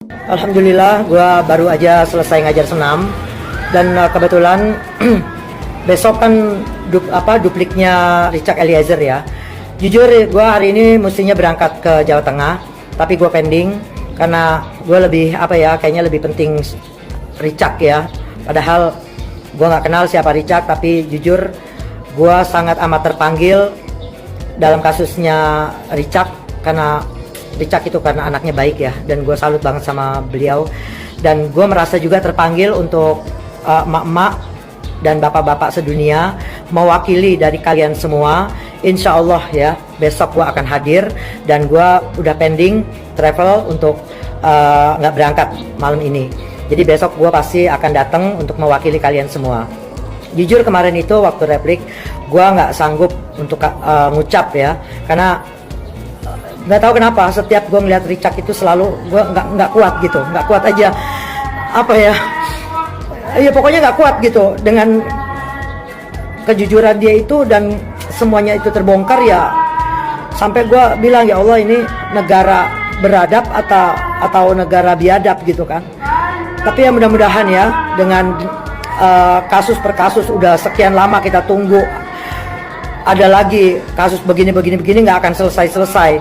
Alhamdulillah, gue baru aja selesai ngajar senam dan kebetulan besok kan dupliknya Richard Eliezer ya. Jujur gue hari ini mestinya berangkat ke Jawa Tengah, tapi gue pending karena gue kayaknya lebih penting Richard ya. Padahal gue nggak kenal siapa Richard, tapi jujur gue sangat amat terpanggil dalam kasusnya Richard karena Richard itu karena anaknya baik ya, dan gue salut banget sama beliau. Dan gue merasa juga terpanggil untuk emak-emak dan bapak-bapak sedunia mewakili dari kalian semua. Insya Allah ya, besok gue akan hadir dan gue udah pending travel untuk nggak berangkat malam ini. Jadi besok gue pasti akan datang untuk mewakili kalian semua. Jujur kemarin itu waktu replik gue nggak sanggup untuk ngucap ya, karena nggak tahu kenapa setiap gue ngeliat Richard itu selalu gue nggak kuat gitu, nggak kuat aja pokoknya nggak kuat gitu dengan kejujuran dia itu, dan semuanya itu terbongkar ya. Sampai gue bilang, ya Allah, ini negara beradab atau negara biadab gitu kan. Tapi ya mudah-mudahan ya, dengan kasus per kasus udah sekian lama kita tunggu ada lagi kasus begini nggak akan selesai.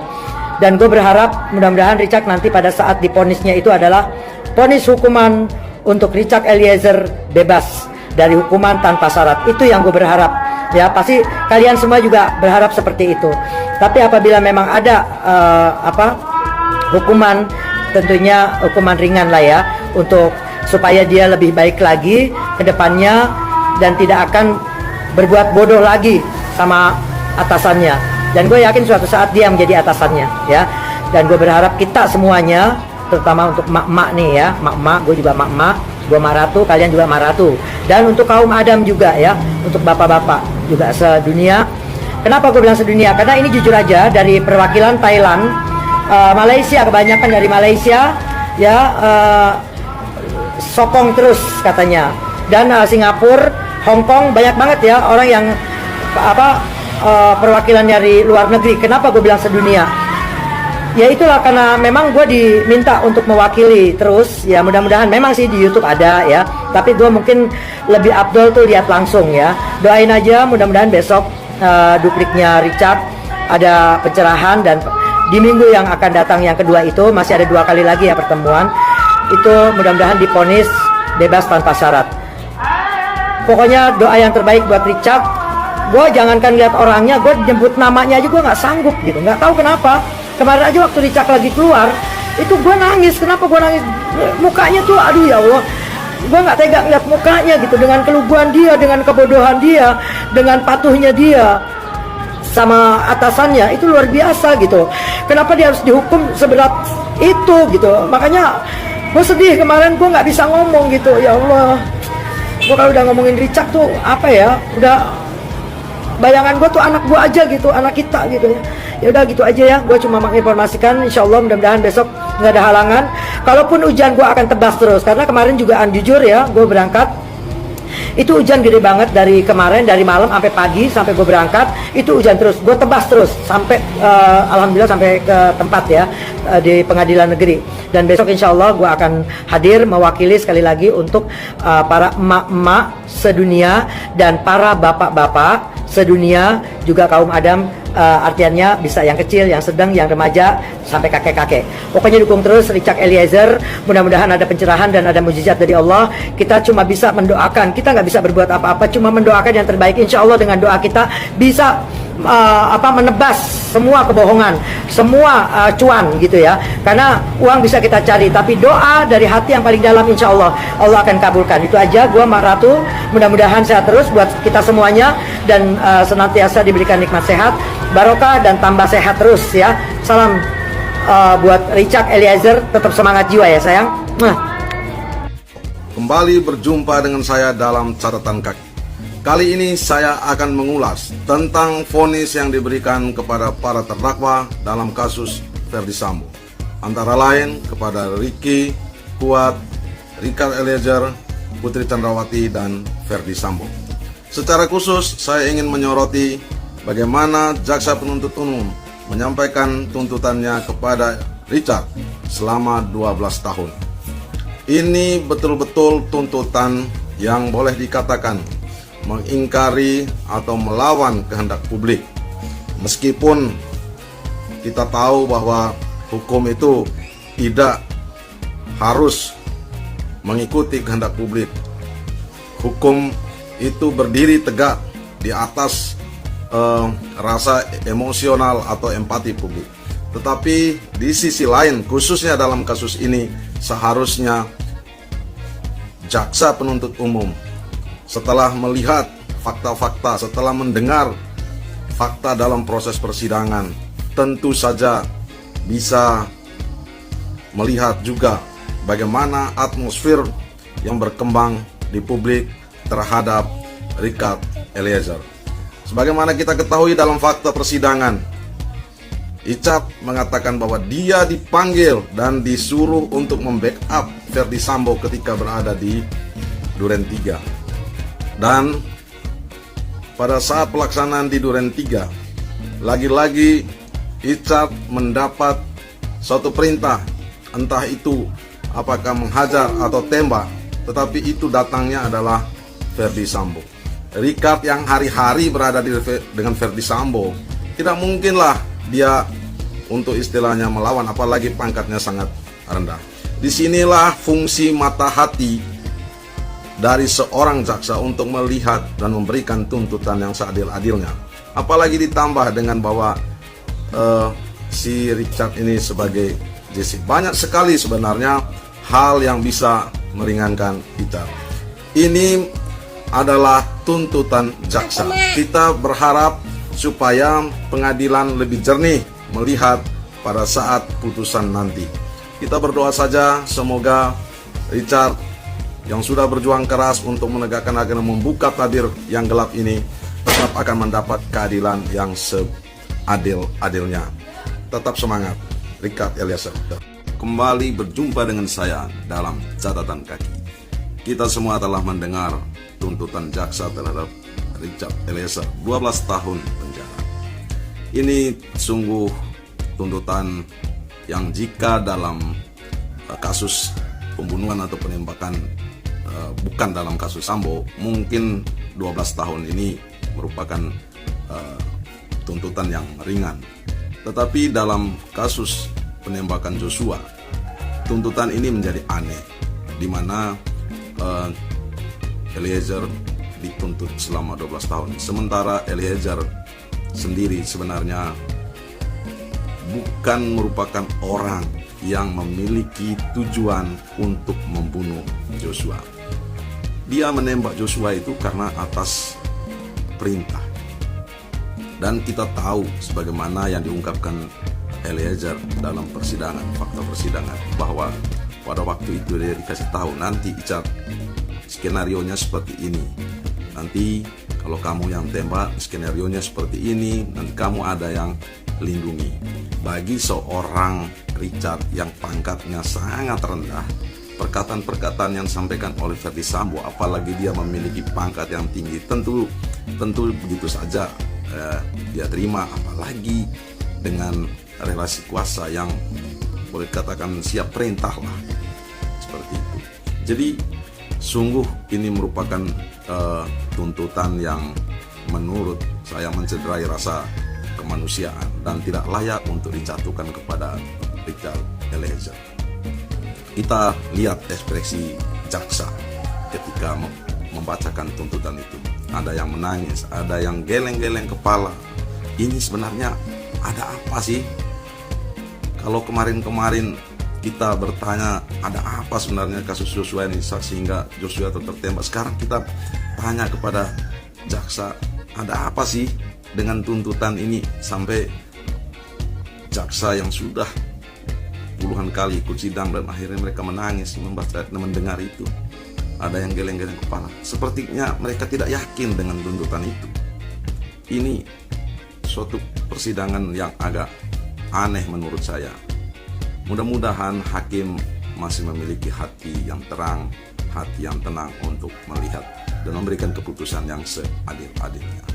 Dan gue berharap mudah-mudahan Richard nanti pada saat diponisnya itu adalah ponis hukuman untuk Richard Eliezer bebas dari hukuman tanpa syarat. Itu yang gue berharap ya, pasti kalian semua juga berharap seperti itu. Tapi apabila memang ada hukuman, tentunya hukuman ringan lah ya, untuk supaya dia lebih baik lagi ke depannya dan tidak akan berbuat bodoh lagi sama atasannya. Dan gue yakin suatu saat dia menjadi atasannya ya. Dan gue berharap kita semuanya, terutama untuk mak-mak nih ya, mak-mak, gue juga mak-mak, gue Maratu, kalian juga Maratu. Dan untuk kaum Adam juga ya, untuk bapak-bapak juga sedunia. Kenapa gue bilang sedunia? Karena ini jujur aja dari perwakilan Thailand, Malaysia, kebanyakan dari Malaysia ya, sokong terus katanya. Dan Singapura, Hong Kong, banyak banget ya orang yang perwakilan dari luar negeri. Kenapa gue bilang sedunia? Ya itulah, karena memang gue diminta untuk mewakili terus ya. Mudah-mudahan memang sih di YouTube ada ya, tapi gue mungkin lebih afdol tuh lihat langsung ya. Doain aja mudah-mudahan besok dupliknya Richard ada pencerahan, dan di minggu yang akan datang yang kedua itu masih ada 2 kali lagi ya pertemuan. Itu mudah-mudahan diponis bebas tanpa syarat. Pokoknya doa yang terbaik buat Richard. Gue jangankan lihat orangnya, gue jemput namanya aja gue nggak sanggup gitu, nggak tahu kenapa. Kemarin aja waktu Richard lagi keluar, itu gue nangis. Kenapa gue nangis? Mukanya tuh, aduh ya Allah, gue nggak tega ngeliat mukanya gitu, dengan keluguan dia, dengan kebodohan dia, dengan patuhnya dia sama atasannya, itu luar biasa gitu. Kenapa dia harus dihukum seberat itu gitu? Makanya gue sedih kemarin, gue nggak bisa ngomong gitu. Ya Allah, gue kalau udah ngomongin Richard tuh udah bayangan gue tuh anak gue aja gitu, anak kita gitu ya. Ya udah gitu aja ya, gue cuma menginformasikan. Insya Allah mudah-mudahan besok nggak ada halangan. Kalaupun hujan gue akan tebas terus, karena kemarin juga jujur ya, gue berangkat itu hujan gede banget dari kemarin, dari malam sampai pagi sampai gue berangkat itu hujan terus. Gue tebas terus sampai alhamdulillah sampai ke tempat ya, di pengadilan negeri. Dan besok insya Allah gue akan hadir mewakili sekali lagi untuk para emak-emak sedunia dan para bapak-bapak sedunia, juga kaum Adam, artiannya bisa yang kecil, yang sedang, yang remaja, sampai kakek-kakek. Pokoknya dukung terus Richard Eliezer. Mudah-mudahan ada pencerahan dan ada mujizat dari Allah. Kita cuma bisa mendoakan, kita nggak bisa berbuat apa-apa, cuma mendoakan yang terbaik. Insya Allah dengan doa kita bisa menebas semua kebohongan, semua cuan gitu ya. Karena uang bisa kita cari, tapi doa dari hati yang paling dalam insya Allah akan kabulkan. Itu aja, gua Mak Ratu. Mudah-mudahan sehat terus buat kita semuanya, dan senantiasa diberikan nikmat sehat, barokah, dan tambah sehat terus ya. Salam buat Richard Eliezer, tetap semangat jiwa ya sayang. Kembali berjumpa dengan saya dalam catatan kaki. Kali ini saya akan mengulas tentang vonis yang diberikan kepada para terdakwa dalam kasus Ferdy Sambo. Antara lain kepada Ricky, Kuat, Richard Eliezer, Putri Chandrawati, dan Ferdy Sambo. Secara khusus saya ingin menyoroti bagaimana jaksa penuntut umum menyampaikan tuntutannya kepada Richard selama 12 tahun. Ini betul-betul tuntutan yang boleh dikatakan mengingkari atau melawan kehendak publik. Meskipun kita tahu bahwa hukum itu tidak harus mengikuti kehendak publik. Hukum itu berdiri tegak di atas rasa emosional atau empati publik. Tetapi di sisi lain, khususnya dalam kasus ini, seharusnya jaksa penuntut umum setelah melihat fakta-fakta, setelah mendengar fakta dalam proses persidangan, tentu saja bisa melihat juga bagaimana atmosfer yang berkembang di publik terhadap Richard Eliezer. Sebagaimana kita ketahui dalam fakta persidangan, Richard mengatakan bahwa dia dipanggil dan disuruh untuk membackup Verdi Sambo ketika berada di Duren 3. Dan pada saat pelaksanaan di Duren 3, lagi-lagi Richard mendapat suatu perintah, entah itu apakah menghajar atau tembak, tetapi itu datangnya adalah Verdi Sambo. Richard yang hari-hari berada dengan Verdi Sambo, tidak mungkinlah dia untuk istilahnya melawan, apalagi pangkatnya sangat rendah. Disinilah fungsi mata hati dari seorang jaksa untuk melihat dan memberikan tuntutan yang seadil-adilnya. Apalagi ditambah dengan bahwa si Richard ini sebagai JC. Banyak sekali sebenarnya hal yang bisa meringankan kita. Ini adalah tuntutan jaksa. Kita berharap supaya pengadilan lebih jernih melihat pada saat putusan nanti. Kita berdoa saja semoga Richard yang sudah berjuang keras untuk menegakkan agama, membuka tabir yang gelap ini, tetap akan mendapat keadilan yang seadil-adilnya. Tetap semangat, Richard Eliezer. Kembali berjumpa dengan saya dalam catatan kaki. Kita semua telah mendengar tuntutan jaksa terhadap Richard Eliezer, 12 tahun penjara. Ini sungguh tuntutan yang jika dalam kasus pembunuhan atau penembakan, bukan dalam kasus Sambo, mungkin 12 tahun ini merupakan tuntutan yang ringan. Tetapi dalam kasus penembakan Joshua, tuntutan ini menjadi aneh, di mana Eliezer dituntut selama 12 tahun. Sementara Eliezer sendiri sebenarnya bukan merupakan orang yang memiliki tujuan untuk membunuh Joshua. Dia menembak Joshua itu karena atas perintah. Dan kita tahu sebagaimana yang diungkapkan Eliezer dalam persidangan, fakta persidangan, bahwa pada waktu itu dia dikasih tahu, nanti Richard, skenarionya seperti ini. Nanti kalau kamu yang tembak, skenarionya seperti ini, nanti kamu ada yang lindungi. Bagi seorang Richard yang pangkatnya sangat rendah, perkataan-perkataan yang disampaikan oleh Verdi Sambo, apalagi dia memiliki pangkat yang tinggi, tentu begitu saja dia terima, apalagi dengan relasi kuasa yang boleh dikatakan siap perintah lah, seperti itu. Jadi sungguh ini merupakan tuntutan yang menurut saya mencederai rasa kemanusiaan dan tidak layak untuk dijatuhkan kepada Richard Eliezer. Kita lihat ekspresi jaksa ketika membacakan tuntutan itu. Ada yang menangis, ada yang geleng-geleng kepala. Ini sebenarnya ada apa sih? Kalau kemarin-kemarin kita bertanya ada apa sebenarnya kasus Joshua ini sehingga Joshua tertembak, sekarang kita tanya kepada jaksa, ada apa sih dengan tuntutan ini sampai jaksa yang sudah puluhan kali ikut sidang dan akhirnya mereka menangis membaca dan mendengar itu. Ada yang geleng-geleng kepala. Sepertinya mereka tidak yakin dengan tuntutan itu. Ini suatu persidangan yang agak aneh menurut saya. Mudah-mudahan hakim masih memiliki hati yang terang, hati yang tenang untuk melihat dan memberikan keputusan yang seadil-adilnya.